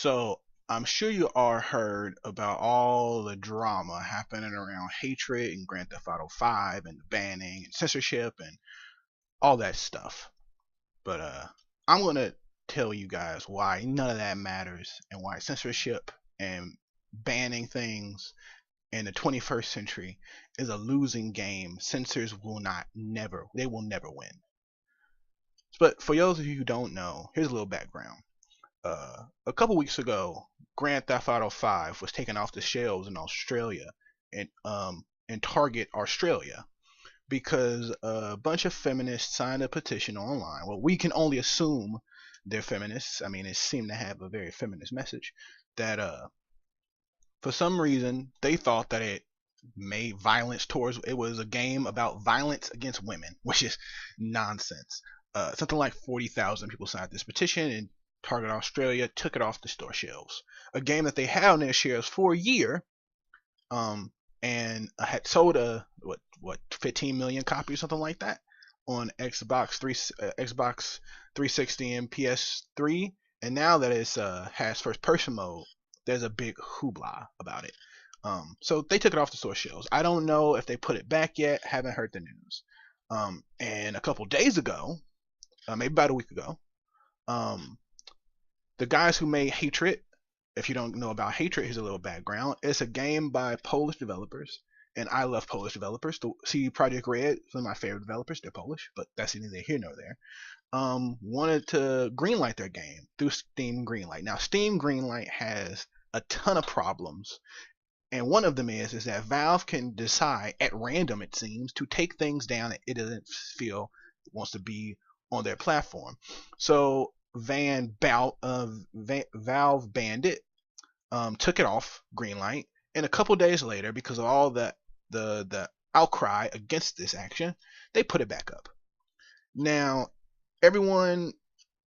So I'm sure you all heard about all the drama happening around hatred and Grand Theft Auto 5 and the banning and censorship and all that stuff. But I'm gonna tell you guys why none of that matters and why censorship and banning things in the 21st century is a losing game. Censors will not never they will never win. But for those of you who don't know, here's a little background. A couple weeks ago, Grand Theft Auto 5 was taken off the shelves in Australia and in Target Australia because a bunch of feminists signed a petition online. Well, we can only assume they're feminists. I mean, it seemed to have a very feminist message that for some reason they thought that it made violence towards it was a game about violence against women, which is nonsense. Something like 40,000 people signed this petition, and Target Australia took it off the store shelves. A game that they had on their shelves for a year, and had sold 15 million copies, something like that, on Xbox 360 and PS3. And now that it's has first person mode, there's a big hoopla about it. So they took it off the store shelves. I don't know if they put it back yet. Haven't heard the news. And a couple days ago, maybe about a week ago, the guys who made Hatred, if you don't know about Hatred, here's a little background. It's a game by Polish developers, and I love Polish developers. The CD Projekt Red, some of my favorite developers, they're Polish, but that's neither here nor there. Wanted to greenlight their game through Steam Greenlight. Now, Steam Greenlight has a ton of problems, and one of them is that Valve can decide at random, it seems, to take things down that it doesn't feel wants to be on their platform. So Valve banned it, took it off Greenlight, and a couple days later, because of all the outcry against this action, they put it back up. Now, everyone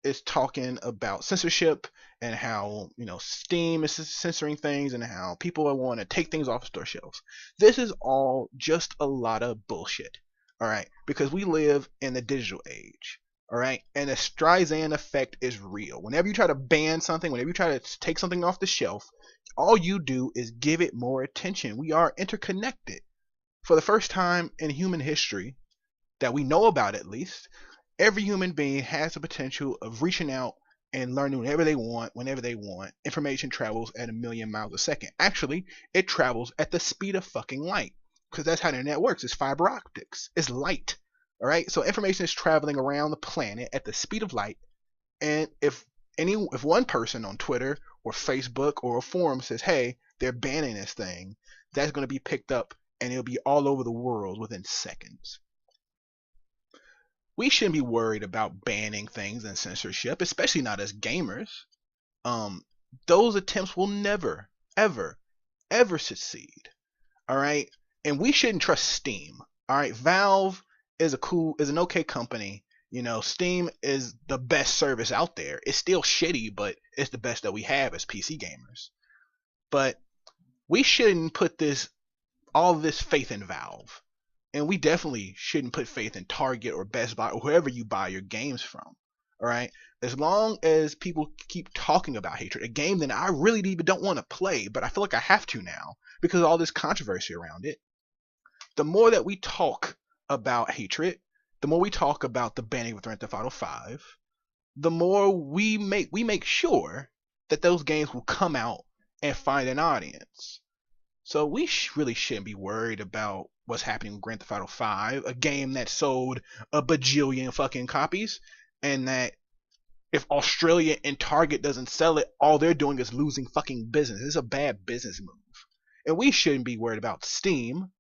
is talking about censorship and how Steam is censoring things and how people want to take things off store shelves. This is all just a lot of bullshit. All right, because we live in the digital age. All right, and the Streisand effect is real. Whenever you try to ban something, whenever you try to take something off the shelf, all you do is give it more attention. We are interconnected. For the first time in human history, that we know about at least, every human being has the potential of reaching out and learning whenever they want, whenever they want. Information travels at 1,000,000 miles a second. Actually, it travels at the speed of fucking light, because that's how the internet works. It's fiber optics. It's light. All right, so information is traveling around the planet at the speed of light, and if one person on Twitter or Facebook or a forum says, "Hey, they're banning this thing," that's going to be picked up and it'll be all over the world within seconds. We shouldn't be worried about banning things and censorship, especially not as gamers. Um, those attempts will never, ever, ever succeed. All right, and we shouldn't trust Steam. All right, Valve is an okay company. Steam is the best service out there. It's still shitty, but it's the best that we have as PC gamers. But we shouldn't put all this faith in Valve. And we definitely shouldn't put faith in Target or Best Buy or whoever you buy your games from. All right? As long as people keep talking about Hatred, a game that I really even don't want to play, but I feel like I have to now because of all this controversy around it. The more that we talk about Hatred, the more we talk about the banning of Grand Theft Auto 5, the more we make sure that those games will come out and find an audience. So we really shouldn't be worried about what's happening with Grand Theft Auto 5, a game that sold a bajillion fucking copies, and that if Australia and Target doesn't sell it, all they're doing is losing fucking business. It's a bad business move. And we shouldn't be worried about Steam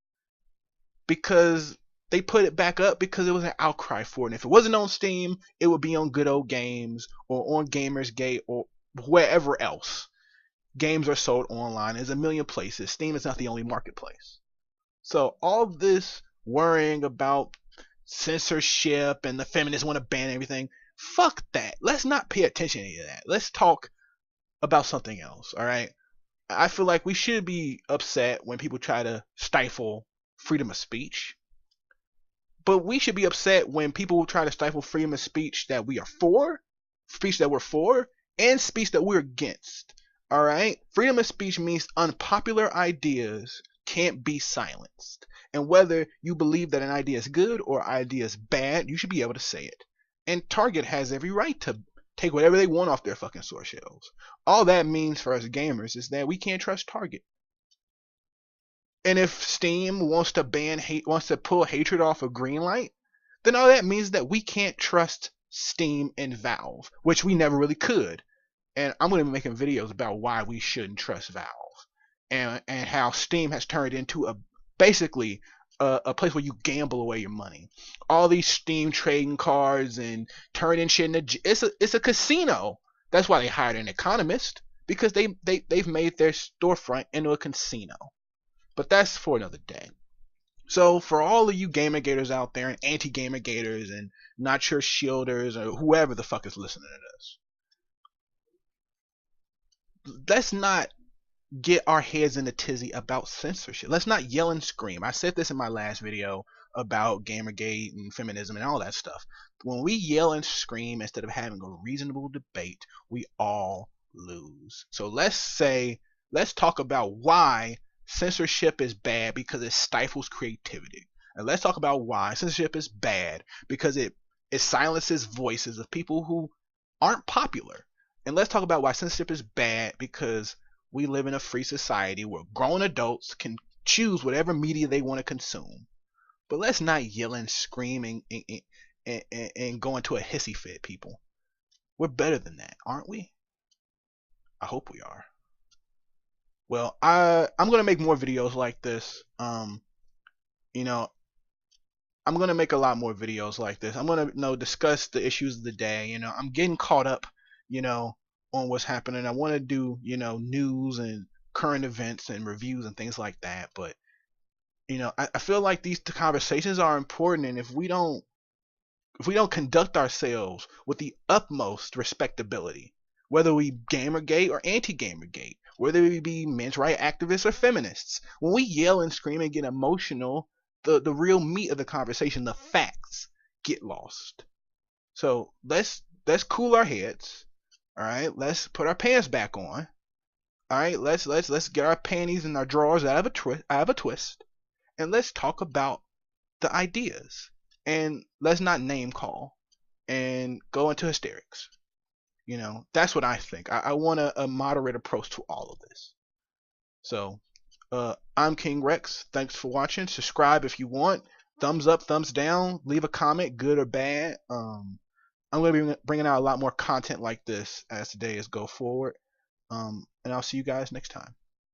because they put it back up because it was an outcry for it. And if it wasn't on Steam, it would be on Good Old Games or on gamergate or wherever else. Games are sold online. There's a million places. Steam is not the only marketplace. So all this worrying about censorship and the feminists want to ban everything, fuck that. Let's not pay attention to that. Let's talk about something else, all right? I feel like we should be upset when people try to stifle freedom of speech. But we should be upset when people try to stifle freedom of speech that we are for, speech that we're for, and speech that we're against. All right? Freedom of speech means unpopular ideas can't be silenced. And whether you believe that an idea is good or idea is bad, you should be able to say it. And Target has every right to take whatever they want off their fucking store shelves. All that means for us gamers is that we can't trust Target. And if Steam wants to wants to pull hatred off of Greenlight, then all that means that we can't trust Steam and Valve, which we never really could. And I'm going to be making videos about why we shouldn't trust Valve, and how Steam has turned into basically a place where you gamble away your money. All these Steam trading cards and turning shit into it's a casino. That's why they hired an economist, because they've made their storefront into a casino. But that's for another day. So for all of you gamergators out there and anti-gamergators and not sure shielders or whoever the fuck is listening to this, let's not get our heads in a tizzy about censorship. Let's not yell and scream. I said this in my last video about Gamergate and feminism and all that stuff. When we yell and scream instead of having a reasonable debate, we all lose. So let's talk about why censorship is bad, because it stifles creativity. And let's talk about why censorship is bad, because it silences voices of people who aren't popular. And let's talk about why censorship is bad, because we live in a free society where grown adults can choose whatever media they want to consume. But let's not yell and scream and go into a hissy fit, people. We're better than that, aren't we? I hope we are. Well, I'm gonna make more videos like this. You know, I'm gonna make a lot more videos like this. I'm gonna discuss the issues of the day. I'm getting caught up, on what's happening. I want to do, news and current events and reviews and things like that. But I feel like these conversations are important, and if we don't conduct ourselves with the utmost respectability, whether we gamergate or anti-gamergate, whether we be men's rights activists or feminists, when we yell and scream and get emotional, the real meat of the conversation, the facts, get lost. So let's cool our heads. All right, let's put our pants back on. All right, let's get our panties and our drawers out of a twist, and let's talk about the ideas. And let's not name call and go into hysterics. That's what I think. I want a moderate approach to all of this. So, I'm King Rex. Thanks for watching. Subscribe if you want. Thumbs up, thumbs down. Leave a comment, good or bad. I'm going to be bringing out a lot more content like this as the days go forward. And I'll see you guys next time.